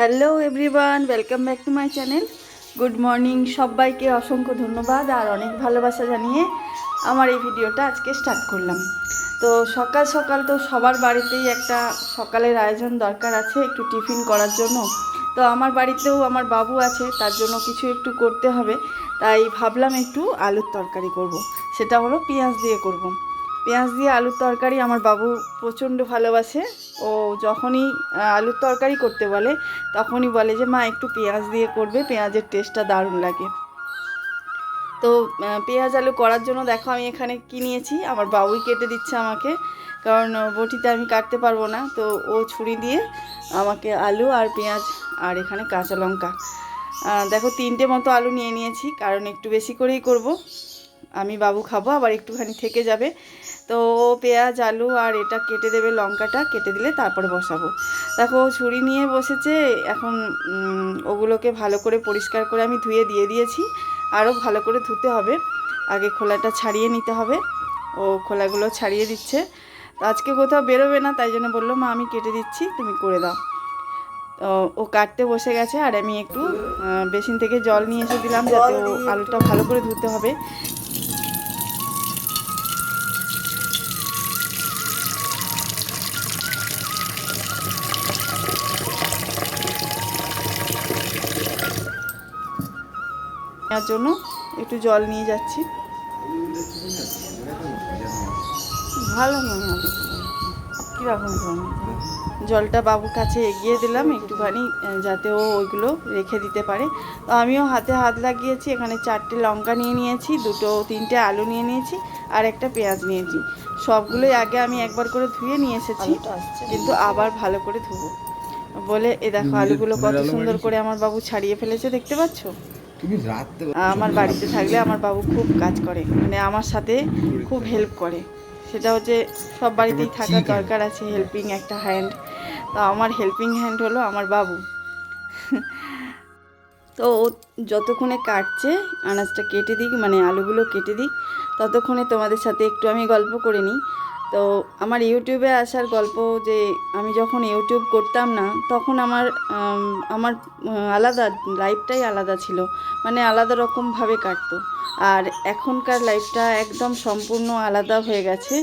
Hello everyone, welcome back to my channel. Good morning সবাইকে, অসংখ্য ধন্যবাদ আর অনেক ভালোবাসা জানিয়ে আমার এই ভিডিওটা আজকে স্টার্ট করলাম। তো সকাল সকাল তো সবার বাড়িতেই একটা সকালের আয়োজন দরকার আছে, একটু টিফিন করার জন্য। তো আমার বাড়িতেও আমার বাবু আছে, তার জন্য কিছু একটু করতে হবে। তাই ভাবলাম একটু আলুর তরকারি করব। সেটা হলো পেঁয়াজ দিয়ে করব। পেঁয়াজ দিয়ে আলুর তরকারি আমার বাবু প্রচণ্ড ভালোবাসে। ও যখনই আলুর তরকারি করতে বলে তখনই বলে যে মা একটু পেঁয়াজ দিয়ে করবে, পেঁয়াজের টেস্টটা দারুণ লাগে। তো পেঁয়াজ আলু করার জন্য দেখো আমি এখানে কী নিয়েছি, আমার বাবুই কেটে দিচ্ছে আমাকে, কারণ বটিতে আমি কাটতে পারবো না। তো ও ছুরি দিয়ে আমাকে আলু আর পেঁয়াজ আর এখানে কাঁচা লঙ্কা, দেখো 3টে মতো আলু নিয়ে নিয়েছি, কারণ একটু বেশি করেই করব। আমি বাবু খাবো, আবার একটুখানি থেকে যাবে। তো পেঁয়াজ আলু আর এটা কেটে দেবে, লঙ্কাটা কেটে দিলে তারপরে বসাবো। দেখো ছুরি নিয়ে বসেছে এখন। ওগুলোকে ভালো করে পরিষ্কার করে আমি ধুয়ে দিয়ে দিয়েছি, আরও ভালো করে ধুতে হবে। আগে খোলাটা ছাড়িয়ে নিতে হবে। ও খোলাগুলো ছাড়িয়ে দিচ্ছে। আজকে কোথাও বেরোবে না, তাই জন্য বললো মা আমি কেটে দিচ্ছি, তুমি করে দাও। তো ও কাটতে বসে গেছে, আর আমি একটু বেসিন থেকে জল নিয়ে এসে দিলাম, যাতে ও আলুটা ভালো করে ধুতে হবে। এর জন্য একটু জল নিয়ে যাচ্ছি। ভালো নয় হবে, কীরকম ধরনের জলটা বাবুর কাছে এগিয়ে দিলাম একটুখানি, যাতে ও ওইগুলো রেখে দিতে পারে। তো আমিও হাতে হাত লাগিয়েছি। এখানে 4টে লঙ্কা নিয়ে নিয়েছি, 3টে আলু নিয়ে নিয়েছি, আর একটা পেঁয়াজ নিয়েছি। সবগুলোই আগে আমি একবার করে ধুয়ে নিয়ে এসেছি, কিন্তু আবার ভালো করে ধুবো বলে। এ দেখো আলুগুলো কত সুন্দর করে আমার বাবু ছাড়িয়ে ফেলেছে, দেখতে পাচ্ছ? আমার বাড়িতে থাকলে আমার বাবু খুব কাজ করে, মানে আমার সাথে খুব হেল্প করে। সেটা হচ্ছে সব বাড়িতেই থাকার দরকার আছে হেল্পিং একটা হ্যান্ড। তো আমার হেল্পিং হ্যান্ড হলো আমার বাবু। তো ও যতক্ষণে কাটছে, আনাজটা কেটে দিক, মানে আলুগুলো কেটে দিক, ততক্ষণে তোমাদের সাথে একটু আমি গল্প করে নিই। তো আমার ইউটিউবে আসার গল্প, যে আমি যখন ইউটিউব করতাম না তখন আমার আমার আলাদা লাইফটাই আলাদা ছিল, মানে আলাদা রকমভাবে কাটতো। আর এখনকার লাইফটা একদম সম্পূর্ণ আলাদা হয়ে গেছে।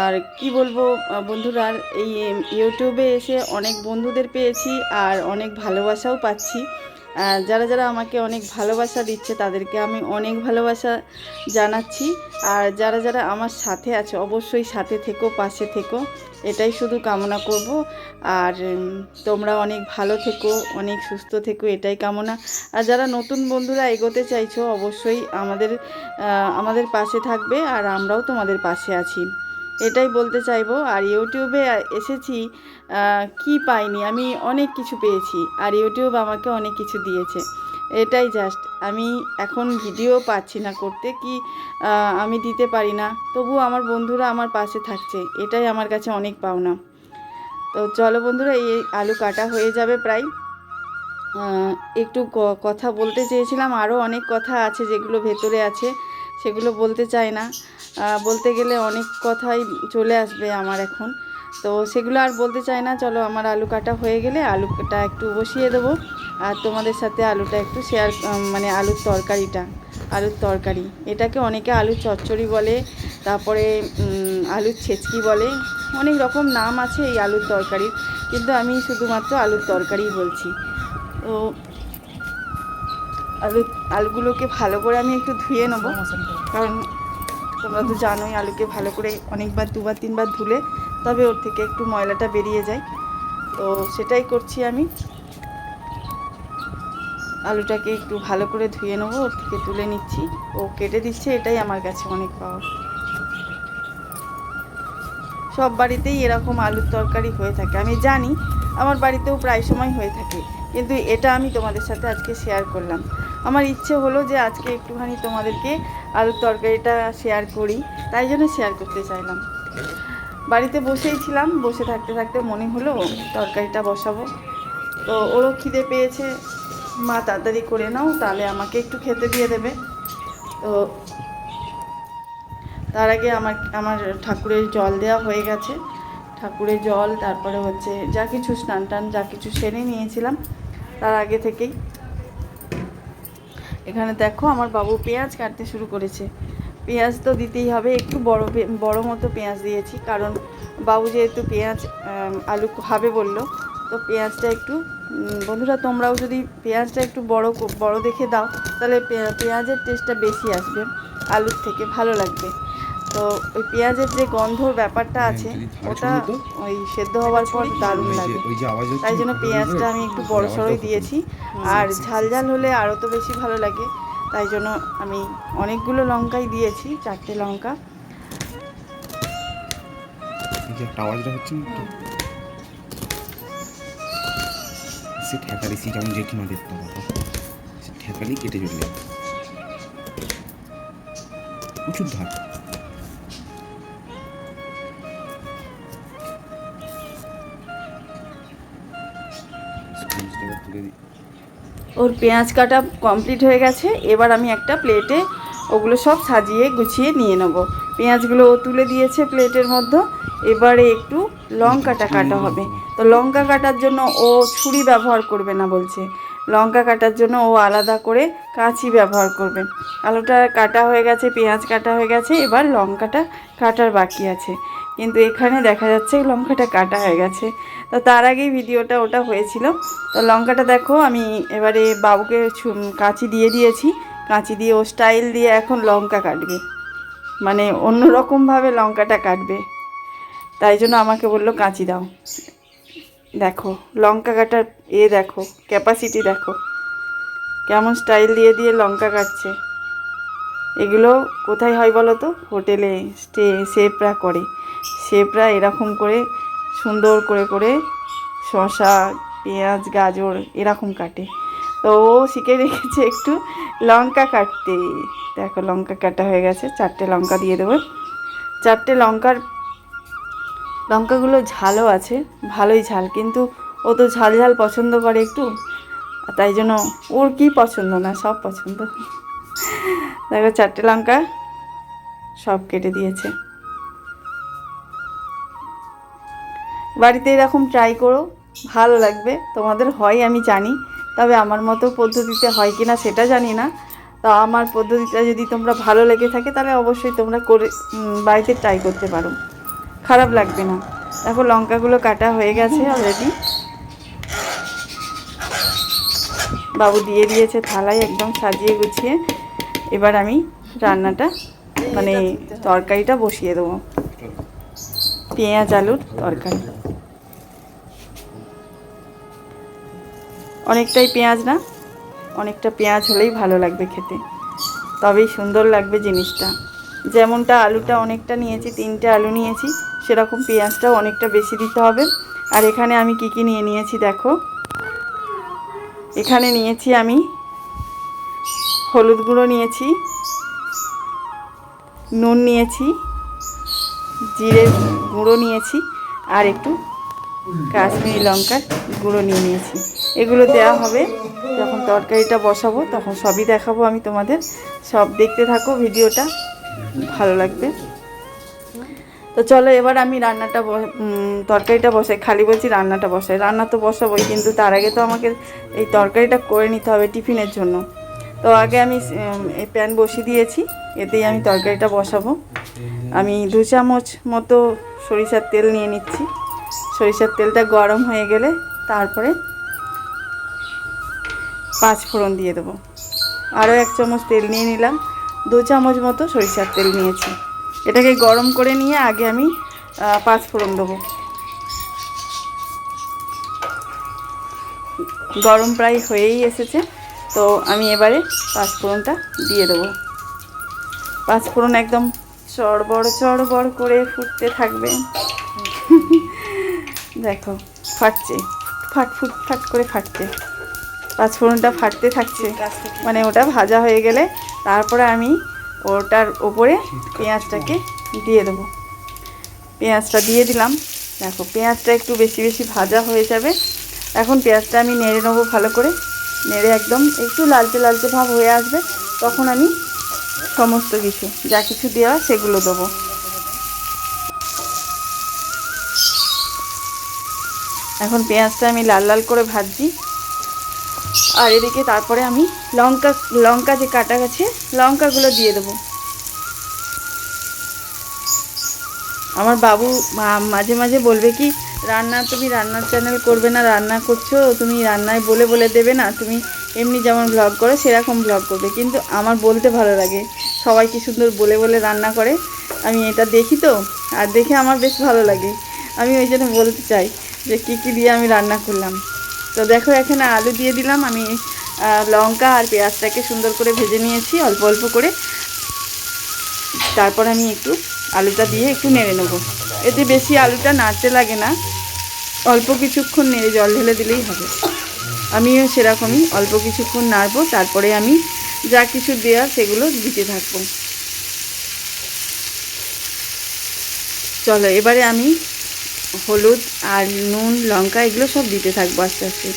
আর কি বলবো বন্ধুরা, এই ইউটিউবে এসে অনেক বন্ধুদের পেয়েছি, আর অনেক ভালোবাসাও পাচ্ছি। যারা যারা আমাকে অনেক ভালোবাসা দিচ্ছে তাদেরকে আমি অনেক ভালোবাসা জানাচ্ছি। আর যারা যারা আমার সাথে আছে অবশ্যই সাথে থেকো, পাশে থেকো, এটাই শুধু কামনা করব। আর তোমরা অনেক ভালো থেকো, অনেক সুস্থ থেকো, এটাই কামনা। আর যারা নতুন বন্ধুরা এগোতে চাইছো অবশ্যই আমাদের পাশে থাকবে, আর আমরাও তোমাদের পাশে আছি, এটাই বলতে চাইবো। আর ইউটিউবে এসেছি, কি পাইনি, আমি অনেক কিছু পেয়েছি, আর ইউটিউব আমাকে অনেক কিছু দিয়েছে। এটাই জাস্ট, আমি এখন ভিডিও পাচ্ছি না করতে, কি আমি দিতে পারি না, তবু আমার বন্ধুরা আমার পাশে থাকছে, এটাই আমার কাছে অনেক পাওনা। তো চলো বন্ধুরা, এই আলু কাটা হয়ে যাবে প্রায়। একটু কথা বলতে চেয়েছিলাম, আরও অনেক কথা আছে যেগুলো ভেতরে আছে, সেগুলো বলতে চাই না। বলতে গেলে অনেক কথাই চলে আসবে আমার এখন, তো সেগুলো আর বলতে চাই না। চলো, আমার আলু কাটা হয়ে গেলে আলুটা একটু বসিয়ে দেবো, আর তোমাদের সাথে আলুটা একটু শেয়ার, মানে আলুর তরকারি, এটাকে অনেকে আলুর চচ্চড়ি বলে, তারপরে আলুর ছেচকি বলে, অনেক রকম নাম আছে এই আলুর তরকারির, কিন্তু আমি শুধুমাত্র আলুর তরকারিই বলছি। তো আলুগুলোকে ভালো করে আমি একটু ধুয়ে নেবো, কারণ তোমরা তো জানোই আলুকে ভালো করে অনেকবার 2-3বার ধুলে তবে ওর থেকে একটু ময়লাটা বেরিয়ে যায়। তো সেটাই করছি আমি, আলুটাকে একটু ভালো করে ধুয়ে নেবো, ওর থেকে তুলে নিচ্ছি, ও কেটে দিচ্ছে, এটাই আমার কাছে অনেক পাওয়া। সব বাড়িতেই এরকম আলুর তরকারি হয়ে থাকে, আমি জানি, আমার বাড়িতেও প্রায় সময় হয়ে থাকে, কিন্তু এটা আমি তোমাদের সাথে আজকে শেয়ার করলাম। আমার ইচ্ছে হলো যে আজকে একটুখানি তোমাদেরকে আলুর তরকারিটা শেয়ার করি, তাই জন্য শেয়ার করতে চাইলাম। বাড়িতে বসেই ছিলাম, বসে থাকতে থাকতে মনে হলো তরকারিটা বসাবো। তো ওরও খিদে পেয়েছে, মা তাড়াতাড়ি করে নাও, তাহলে আমাকে একটু খেতে দিয়ে দেবে। তো তার আগে আমার ঠাকুরের জল দেওয়া হয়ে গেছে, ঠাকুরের জল, তারপরে হচ্ছে যা কিছু স্নান টান যা কিছু সেরে নিয়েছিলাম, তার আগে থেকেই। এখানে দেখো আমার বাবু পেঁয়াজ কাটতে শুরু করেছে। পেঁয়াজ তো দিতেই হবে, একটু বড় মতো পেঁয়াজ দিয়েছি, কারণ বাবু যেহেতু পেঁয়াজ আলু খাবে বললো, তো পেঁয়াজটা একটু বন্ধুরা তোমরাও যদি পেঁয়াজটা একটু বড় দেখে দাও, তাহলে পেঁয়াজের টেস্টটা বেশি আসবে, আলুর থেকে ভালো লাগবে। তো ওই পেঁয়াজের যে গন্ধর ব্যাপারটা আছে, ওটা ওই সেদ্ধ হওয়ার পর দারুণ লাগে। তাই জন্য পেঁয়াজটা আমি একটু বড় সড়ই দিয়েছি। আর ঝাল ঝাল হলে আরও তো বেশি ভালো লাগে, তাই জন্য আমি অনেকগুলো লঙ্কাই দিয়েছি, 4টে লঙ্কা। যেমন জেঠিমাদের তো ঠেকালি কেটে চলে যাবে, প্রচুর ধার। ওর পেঁয়াজ কাটা কমপ্লিট হয়ে গেছে। এবার আমি একটা প্লেটে ওগুলো সব সাজিয়ে গুছিয়ে নিয়ে নেব। পেঁয়াজগুলো ও তুলে দিয়েছে প্লেটের মধ্যে। এবারে একটু লঙ্কাটা কাটা হবে। তো লঙ্কা কাটার জন্য ও ছুরি ব্যবহার করবে না বলছে, লঙ্কা কাটার জন্য ও আলাদা করে কাঁচি ব্যবহার করবে। আলুটা কাটা হয়ে গেছে, পেঁয়াজ কাটা হয়ে গেছে, এবার লঙ্কাটা কাটার বাকি আছে। কিন্তু এখানে দেখা যাচ্ছে লঙ্কাটা কাটা হয়ে গেছে। তো তার আগেই ভিডিওটা ওটা হয়েছিল। তো লঙ্কাটা দেখো আমি এবারে বাবুকে কাঁচি দিয়ে দিয়েছি। কাঁচি দিয়ে ও স্টাইল দিয়ে এখন লঙ্কা কাটবে, মানে অন্য রকমভাবে লঙ্কাটা কাটবে। তাই জন্য আমাকে বললো কাঁচি দাও। দেখো লঙ্কা কাটার দেখো ক্যাপাসিটি দেখো, কেমন স্টাইল দিয়ে দিয়ে লঙ্কা কাটছে। এগুলো কোথায় হয় বলো তো? হোটেলে শেফরা করে। শেফরা এরকম করে সুন্দর করে করে শসা, পেঁয়াজ, গাজর এরকম কাটে। তো ও শিখে রেখেছে একটু লঙ্কা কাটতে। দেখো লঙ্কা কাটা হয়ে গেছে, 4টে লঙ্কা দিয়ে দেবো। 4টে লঙ্কাগুলো ঝালও আছে, ভালোই ঝাল, কিন্তু ও তো ঝাল ঝাল পছন্দ করে একটু, তাই জন্য ওর কি পছন্দ না, সব পছন্দ। দেখো 4টে লঙ্কা সব কেটে দিয়েছে। বাড়িতে এরকম ট্রাই করো, ভালো লাগবে তোমাদের। হয় আমি জানি, তবে আমার মতো পদ্ধতিতে হয় কি না সেটা জানি না। তা আমার পদ্ধতিটা যদি তোমরা ভালো লেগে থাকে, তাহলে অবশ্যই তোমরা করে বাড়িতে ট্রাই করতে পারো, খারাপ লাগবে না। দেখো লঙ্কাগুলো কাটা হয়ে গেছে অলরেডি। বাবু দিয়ে দিয়েছে থালায় একদম সাজিয়ে গুছিয়ে। এবার আমি রান্নাটা মানে তরকারিটা বসিয়ে দেবো, পেঁয়াজ আলুর তরকারি। অনেকটাই পেঁয়াজ না, অনেকটা পেঁয়াজ হলেই ভালো লাগবে খেতে, তবেই সুন্দর লাগবে জিনিসটা। যেমনটা আলুটা অনেকটা নিয়েছি, 3টে আলু নিয়েছি, সেরকম পেঁয়াজটাও অনেকটা বেশি দিতে হবে। আর এখানে আমি কি কি নিয়েছি দেখো। এখানে নিয়েছি আমি হলুদ গুঁড়ো নিয়েছি, নুন নিয়েছি, জিরে গুঁড়ো নিয়েছি, আর একটু কাশ্মীরি লঙ্কার গুঁড়ো নিয়েছি। এগুলো দেওয়া হবে যখন তরকারিটা বসাবো, তখন সবই দেখাবো আমি তোমাদের। সব দেখতে থাকো ভিডিওটা, ভালো লাগবে। তো চলো এবার আমি তরকারিটা বসাই, খালি বলছি রান্নাটা বসাই। রান্না তো বসাবোই, কিন্তু তার আগে তো আমাকে এই তরকারিটা করে নিতে হবে টিফিনের জন্য। তো আগে আমি এই প্যান বসিয়ে দিয়েছি, এতেই আমি তরকারিটা বসাবো। আমি 2 চামচ মতো সরিষার তেল নিয়ে নিচ্ছি। সরিষার তেলটা গরম হয়ে গেলে তারপরে 5 ফোড়ন দিয়ে দেবো। আরও 1 চামচ তেল নিয়ে নিলাম, 2 চামচ মতো সরিষার তেল নিয়েছি। এটাকে গরম করে নিয়ে আগে আমি 5 ফোড়ন দেবো। গরম প্রায় হয়েই এসেছে, তো আমি এবারে 5 ফোড়নটা দিয়ে দেবো। 5 ফোড়ন একদম চড়বড় করে ফুটতে থাকবে। দেখো ফাটছে, ফাট করে ফাটছে। 5 ফোড়নটা ফাটতে থাকছে, মানে ওটা ভাজা হয়ে গেলে তারপরে আমি ওটার ওপরে পেঁয়াজটাকে দিয়ে দেবো। পেঁয়াজটা দিয়ে দিলাম। দেখো পেঁয়াজটা একটু বেশি বেশি ভাজা হয়ে যাবে। এখন পেঁয়াজটা আমি নেড়ে নেবো ভালো করে। নেড়ে একদম একটু লালচে লালচে ভাব হয়ে আসবে, তখন আমি সমস্ত কিছু যা কিছু দেওয়া সেগুলো দেবো। এখন পেঁয়াজটা আমি লাল লাল করে ভাজছি। আর এদিকে তারপরে আমি লঙ্কা যে কাটা গেছে লঙ্কাগুলো দিয়ে দেবো। আমার বাবু মাঝে মাঝে বলবে কি, তুমি রান্নার চ্যানেল করবে না, রান্না করছো তুমি, রান্নায় বলে বলে দেবে না, তুমি এমনি যেমন ব্লগ করো সেরকম ব্লগ করবে। কিন্তু আমার বলতে ভালো লাগে, সবাই কি সুন্দর বলে বলে রান্না করে, আমি এটা দেখি তো, আর দেখে আমার বেশ ভালো লাগে। আমি ওই জন্য বলতে চাই যে কী দিয়ে আমি রান্না করলাম। তো দেখো এখানে আলু দিয়ে দিলাম আমি, লঙ্কা আর পেঁয়াজটাকে সুন্দর করে ভেজে নিয়েছি অল্প অল্প করে। তারপর আমি একটু আলুটা দিয়ে একটু নেড়ে নেবো। এতে বেশি আলুটা নাড়তে লাগে না, অল্প কিছুক্ষণ নেড়ে জল ঢেলে দিলেই হবে। আমিও সেরকমই অল্প কিছুক্ষণ নাড়বো, তারপরে আমি যা কিছু দেওয়া সেগুলো দিতে থাকবো। চলো এবারে আমি হলুদ আর নুন লঙ্কা এগুলো সব দিতে থাকবো আস্তে আস্তে।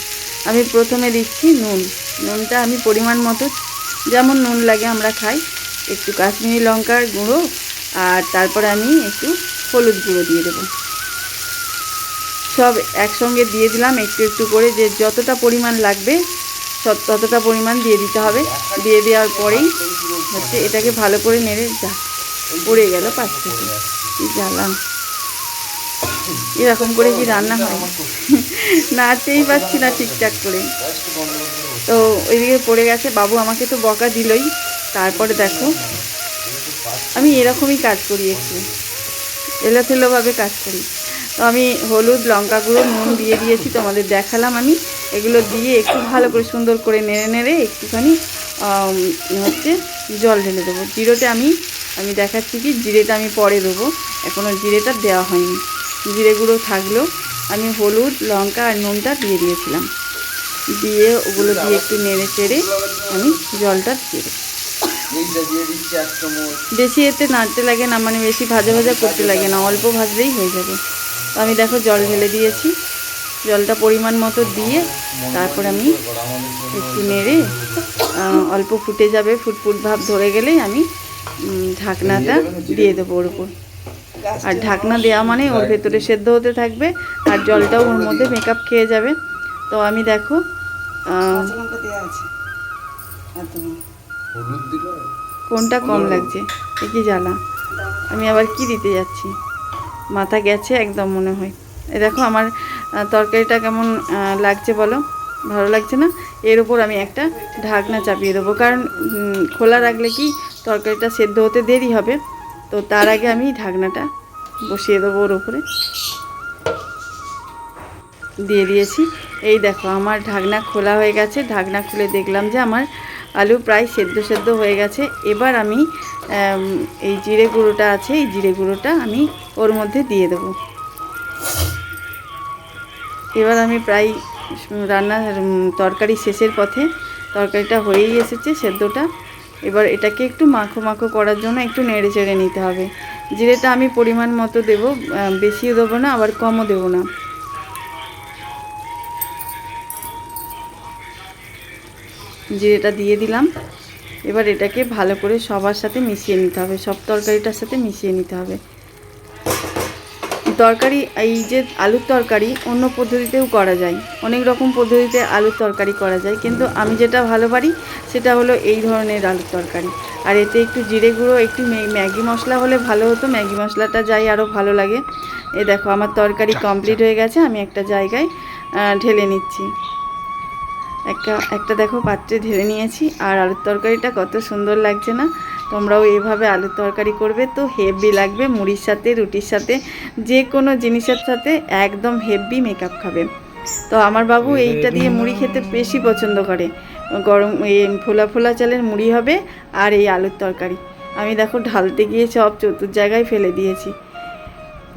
আমি প্রথমে দিচ্ছি নুনটা আমি পরিমাণ মতো, যেমন নুন লাগে আমরা খাই, একটু কাশ্মীরি লঙ্কার গুঁড়ো, আর তারপরে আমি একটু হলুদ গুঁড়ো দিয়ে দেবো। সব একসঙ্গে দিয়ে দিলাম একটু একটু করে, যে যতটা পরিমাণ লাগবে ততটা পরিমাণ দিয়ে দিতে হবে। দিয়ে দেওয়ার পরেই হচ্ছে এটাকে ভালো করে নেড়ে, পড়ে গেল পাশ থেকে, কি জ্বালান, এরকম করে কি রান্না হয়? নাড়তেই পারছি না ঠিকঠাক করে। তো ওইদিকে পড়ে গেছে, বাবু আমাকে তো বকা দিলই। তারপরে দেখো আমি এরকমই কাজ করি, একটু এলোথেলোভাবে কাজ করি। তো আমি হলুদ লঙ্কা গুঁড়ো নুন দিয়ে দিয়েছি, তোমাদের দেখালাম আমি। এগুলো দিয়ে একটু ভালো করে সুন্দর করে নেড়ে নেড়ে একটুখানি হচ্ছে জল ঢেলে দেবো। জিরেটা আমি দেখাচ্ছি কি, জিরেটা আমি পরে দেবো, এখনও জিরেটা দেওয়া হয়নি। জিরে গুঁড়ো থাকলেও আমি হলুদ লঙ্কা আর নুনটা দিয়ে দিয়েছিলাম, দিয়ে ওগুলো দিয়ে একটু নেড়ে চেড়ে আমি জলটা দিয়ে দেবো। বেশি এতে নাড়তে লাগে না, মানে বেশি ভাজা ভাজা করতে লাগে না, অল্প ভাজলেই হয়ে যাবে। তো আমি দেখো জল ঢেলে দিয়েছি, জলটা পরিমাণ মতো দিয়ে তারপর আমি একটু নেড়ে অল্প ফুটে যাবে, ফুটফুট ভাব ধরে গেলেই আমি ঢাকনাটা দিয়ে দেবো ওর উপর। আর ঢাকনা দেওয়া মানে ওর ভেতরে সেদ্ধ হতে থাকবে, আর জলটাও ওর মধ্যে মেকআপ খেয়ে যাবে। তো আমি দেখো কোনটা কম লাগছে, কি জ্বালা, আমি আবার কি দিতে যাচ্ছি, মাথা গেছে একদম মনে হয়। এ দেখো আমার তরকারিটা কেমন লাগছে বলো, ভালো লাগছে না? এর উপর আমি একটা ঢাকনা চাপিয়ে দেবো, কারণ খোলা রাখলে কি তরকারিটা সেদ্ধ হতে দেরি হবে। তো তার আগে আমি ঢাকনাটা বসিয়ে দেবো ওর উপরে, দিয়ে দিয়েছি। এই দেখো আমার ঢাকনা খোলা হয়ে গেছে, ঢাকনা খুলে দেখলাম যে আমার আলু প্রায় সেদ্ধ হয়ে গেছে। এবার আমি এই জিরে গুঁড়োটা আছে, এই জিরে গুঁড়োটা আমি ওর মধ্যে দিয়ে দেবো। এবার আমি প্রায় তরকারি শেষের পথে, তরকারিটা হয়েই এসেছে সেদ্ধটা। এবার এটাকে একটু মাখো মাখো করার জন্য একটু নেড়ে চেড়ে নিতে হবে। জিরেটা আমি পরিমাণ মতো দেবো, বেশিও দেবো না আবার কমও দেবো না। জিরেটা দিয়ে দিলাম। এবার এটাকে ভালো করে সবার সাথে মিশিয়ে নিতে হবে, সব তরকারিটার সাথে মিশিয়ে নিতে হবে। তরকারি, এই যে আলুর তরকারি অন্য পদ্ধতিতেও করা যায়, অনেক রকম পদ্ধতিতে আলুর তরকারি করা যায়, কিন্তু আমি যেটা ভালো পারি সেটা হলো এই ধরনের আলুর তরকারি। আর এতে একটু জিরে গুঁড়ো, একটু ম্যাগি মশলা হলে ভালো হতো, ম্যাগি মশলাটা যাই আরও ভালো লাগে। এ দেখো আমার তরকারি কমপ্লিট হয়ে গেছে, আমি একটা জায়গায় ঢেলে নিচ্ছি। একটা দেখো পাত্রে ঢেলে নিয়েছি। আর আলুর তরকারিটা কত সুন্দর লাগছে না? তোমরাও এইভাবে আলুর তরকারি করবে তো হেভি লাগবে, মুড়ির সাথে রুটির সাথে যে কোনো জিনিসের সাথে একদম হেভি মেকআপ খাবে। তো আমার বাবু এইটা দিয়ে মুড়ি খেতে বেশি পছন্দ করে, গরম এই ফোলা ফোলা চালের মুড়ি হবে আর এই আলুর তরকারি। আমি দেখো ঢালতে গিয়ে সব চতুর জায়গায় ফেলে দিয়েছি।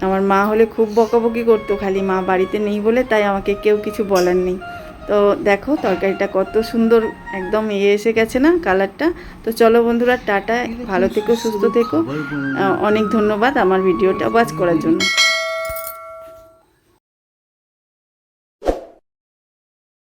আমার মা হলে খুব বকাবকি করতো, খালি মা বাড়িতে নেই বলে, তাই আমাকে কেউ কিছু বলার নেই। তো দেখো তরকারিটা কত সুন্দর একদম এসে গেছে না কালারটা। তো চলো বন্ধুরা, টাটা, ভালো থেকো, সুস্থ থেকো। অনেক ধন্যবাদ আমার ভিডিওটা ওয়াচ করার জন্য।